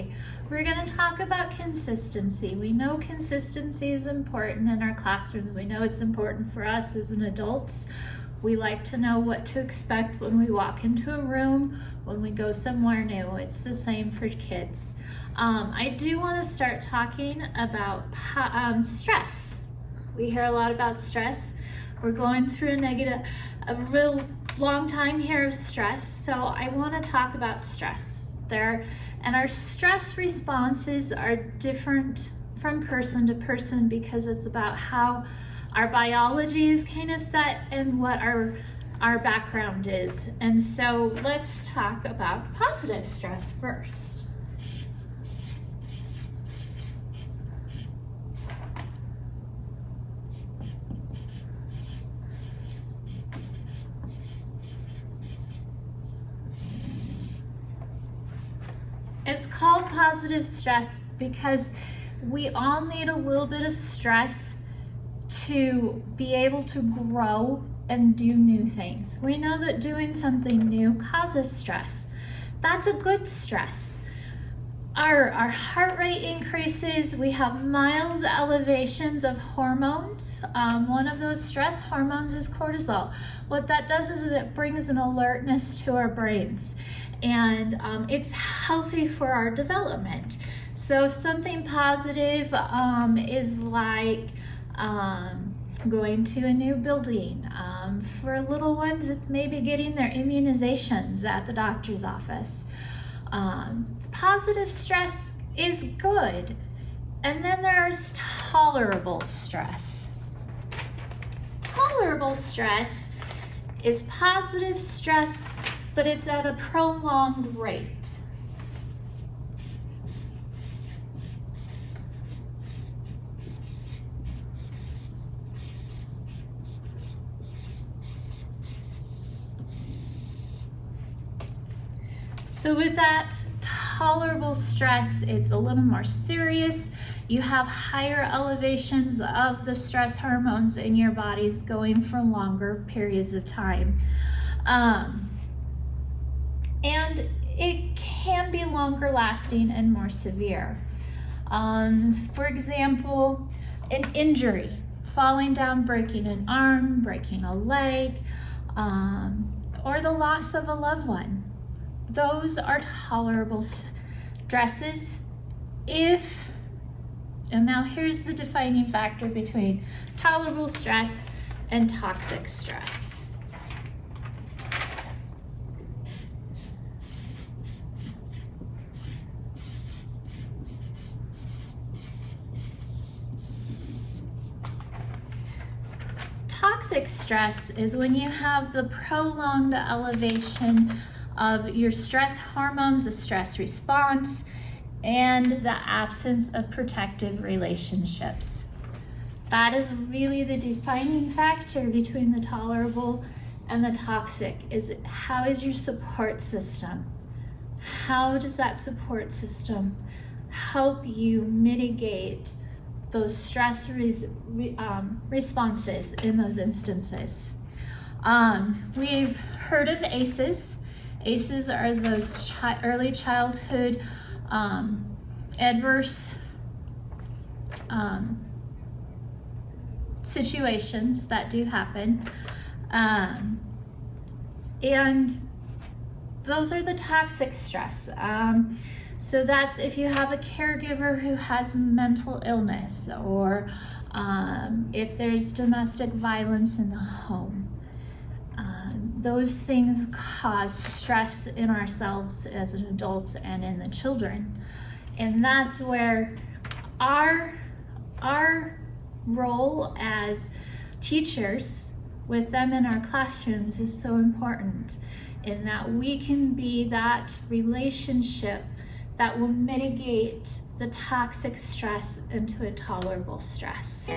today. We're going to talk about consistency. We know consistency is important in our classrooms. We know it's important for us as an adults. We like to know what to expect when we walk into a room, when we go somewhere new. It's the same for kids. I do want to start talking about stress. We hear a lot about stress. We're going through a real long time here of stress, so I want to talk about stress there. And our stress responses are different from person to person because it's about how our biology is kind of set and what our background is. And so let's talk about positive stress first. It's called positive stress because we all need a little bit of stress to be able to grow and do new things. We know that doing something new causes stress. That's a good stress. Our heart rate increases. We have mild elevations of hormones. One of those stress hormones is cortisol. What that does is it brings an alertness to our brains, and it's healthy for our development. So something positive is like going to a new building. For little ones, it's maybe getting their immunizations at the doctor's office. Positive stress is good. And then there's tolerable stress. Tolerable stress is positive stress, but it's at a prolonged rate. So with that tolerable stress, it's a little more serious. You have higher elevations of the stress hormones in your bodies going for longer periods of time. And it can be longer lasting and more severe. For example, an injury, falling down, breaking an arm, breaking a leg, or the loss of a loved one. Those are tolerable stresses and now here's the defining factor between tolerable stress and toxic stress. Toxic stress is when you have the prolonged elevation of your stress hormones, the stress response, and the absence of protective relationships. That is really the defining factor between the tolerable and the toxic. How is your support system? How does that support system help you mitigate those stress responses in those instances? We've heard of ACEs. ACEs are those early childhood adverse situations that do happen. And those are the toxic stress. So that's if you have a caregiver who has mental illness, or if there's domestic violence in the home. Those things cause stress in ourselves as an adults and in the children. And that's where our role as teachers with them in our classrooms is so important, in that we can be that relationship that will mitigate the toxic stress into a tolerable stress.